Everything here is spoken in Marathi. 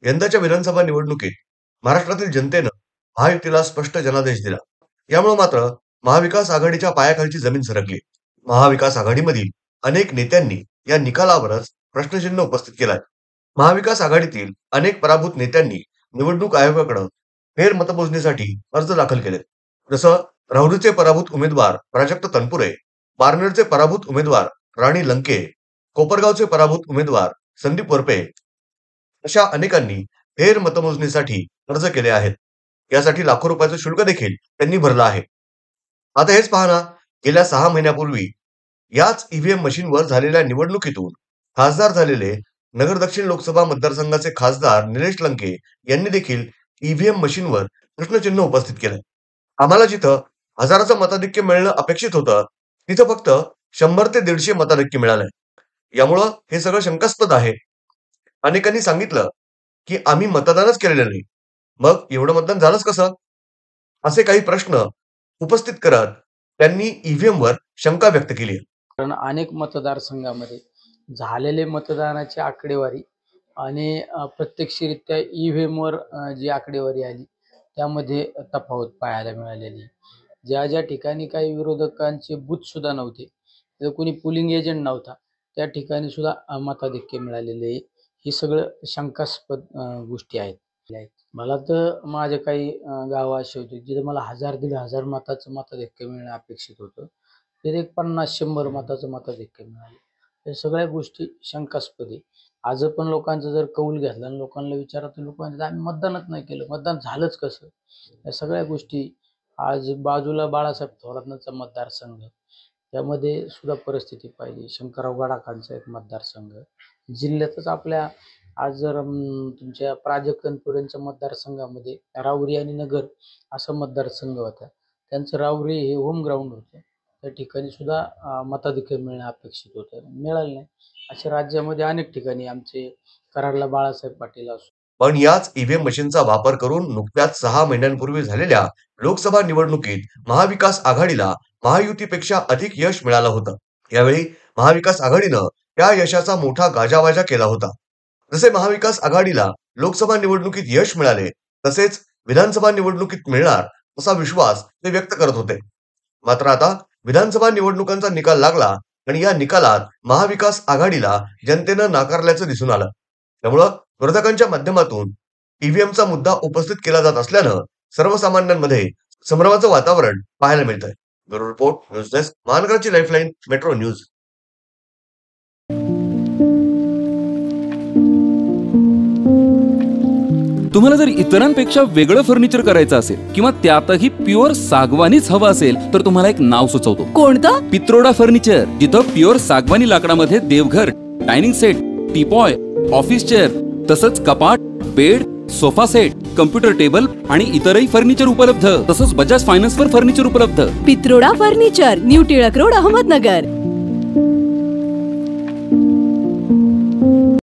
यंदाच्या विधानसभा निवडणुकीत महाराष्ट्रातील जनतेनं महायुतीला स्पष्ट जनादेश दिला. यामुळे मात्र महाविकास आघाडीच्या पायाखालची जमीन सरकली. महाविकास आघाडीमधील अनेक नेत्यांनी या निकालावरच प्रश्नचिन्ह उपस्थित केलाय. महाविकास आघाडीतील अनेक पराभूत नेत्यांनी निवडणूक आयोगाकडे फेर मतमोजणीसाठी अर्ज दाखल केलेत. जसं राहुरीचे पराभूत उमेदवार प्राजक्त तनपुरे, पारनेरचे पराभूत उमेदवार राणी लंके, कोपरगावचे पराभूत उमेदवार संदीप वरपे अशा अनेकांनी फेर मतमोजणीसाठी अर्ज केले आहेत. यासाठी लाखो रुपयाचं शुल्क देखील त्यांनी भरलं आहे. आता हेच पाहना, गेल्या 6 महिन्यापूर्वी याच ईव्हीएम मशीनवर झालेल्या निवडणुकीतून खासदार झालेले नगर दक्षिण लोकसभा मतदारसंघाचे खासदार निलेश लंके यांनी देखील ईव्हीएम मशीनवर प्रश्नचिन्ह उपस्थित केलं. आम्हाला जिथं हजाराचं मताधिक्य मिळणं अपेक्षित होतं, तिथं फक्त 100 ते 150 मताधिक्य मिळालंय. यामुळं हे सगळं शंकास्पद आहे. अनेकांनी सांगितलं की आम्ही मतदानच केलेलं नाही, मग एवढं मतदान झालंच कसं, असे काही प्रश्न उपस्थित करत त्यांनी ईव्हीएमवर शंका व्यक्त केली. कारण अनेक मतदारसंघामध्ये झालेले मतदानाची आकडेवारी आणि प्रत्यक्षरित्या ईव्हीएमवर जी आकडेवारी आली त्यामध्ये तफावत पाहायला मिळालेली. ज्या ज्या ठिकाणी काही विरोधकांचे बूथ सुद्धा नव्हते, तिथं कोणी पोलिंग एजंट नव्हता, त्या ठिकाणी सुद्धा मताधिक्य मिळालेले. ही सगळं शंकास्पद गोष्टी आहेत. मला तर माझे काही गावं असे होते जिथे मला 1000-1500 मताचं मताधिक्य मिळणं अपेक्षित होतं, तिथे 50-100 मताचं मताधिक्य मिळालं. या सगळ्या गोष्टी शंकास्पद आहे. आज पण लोकांचा जर कौल घेतला आणि लोकांना विचारलं तर लोक म्हणतात आम्ही मतदानच नाही केलं, मतदान झालंच कसं. या सगळ्या गोष्टी आज बाजूला बाळासाहेब थोरातांचा मतदारसंघ, त्यामध्ये सुद्धा परिस्थिती पाहिजे. शंकरराव गडाखांचा एक मतदारसंघ जिल्ह्यातच आपल्या. आज जर तुमच्या प्राजक्त तनपुरेंच्या मतदारसंघामध्ये राहुरी आणि नगर असा मतदारसंघ होता, त्यांचं राहुरी हे होम ग्राउंड होतं, त्या ठिकाणी सुद्धा मताधिक्य मिळणं अपेक्षित होतं, मिळालं नाही. अशा राज्यामध्ये अनेक ठिकाणी आमचे कराडला बाळासाहेब पाटील असो. पण याच ईव्हीएम मशीनचा वापर करून नुकत्याच 6 महिन्यांपूर्वी झालेल्या लोकसभा निवडणुकीत महाविकास आघाडीला महायुतीपेक्षा अधिक यश मिळालं होतं. यावेळी महाविकास आघाडीनं त्या यशाचा मोठा गाजावाजा केला होता. जसे महाविकास आघाडीला लोकसभा निवडणुकीत यश मिळाले, तसेच विधानसभा निवडणुकीत मिळणार असा विश्वास ते व्यक्त करत होते. मात्र आता विधानसभा निवडणुकांचा निकाल लागला आणि या निकालात महाविकास आघाडीला जनतेनं नाकारल्याचं दिसून आलं. त्यामुळं विरोधकांच्या माध्यमातून ईव्हीएमचा मुद्दा उपस्थित केला जात असल्यानं सर्वसामान्यांमध्ये संभ्रमाचं वातावरण पाहायला मिळतंय. ब्युरो रिपोर्ट, न्यूज डेस्क, महानगराची लाईफलाईन, मेट्रो न्यूज. तुम्हाला जर इतरांपेक्षा वेगळं फर्निचर करायचं असेल किंवा त्यातही प्युअर सागवानीच हवं असेल तर तुम्हाला एक नाव सुचवतो. कोणतं? पित्रोडा फर्निचर, जिथं प्युअर सागवानी लाकडामध्ये देवघर, dining set, teapoy, office chair, तसंच कपाट, bed, sofa set, computer table आणि इतरही फर्निचर उपलब्ध. तसंच बजाज फायनान्सवर फर्निचर उपलब्ध. Pitroda furniture, new Tilak road, Ahmednagar.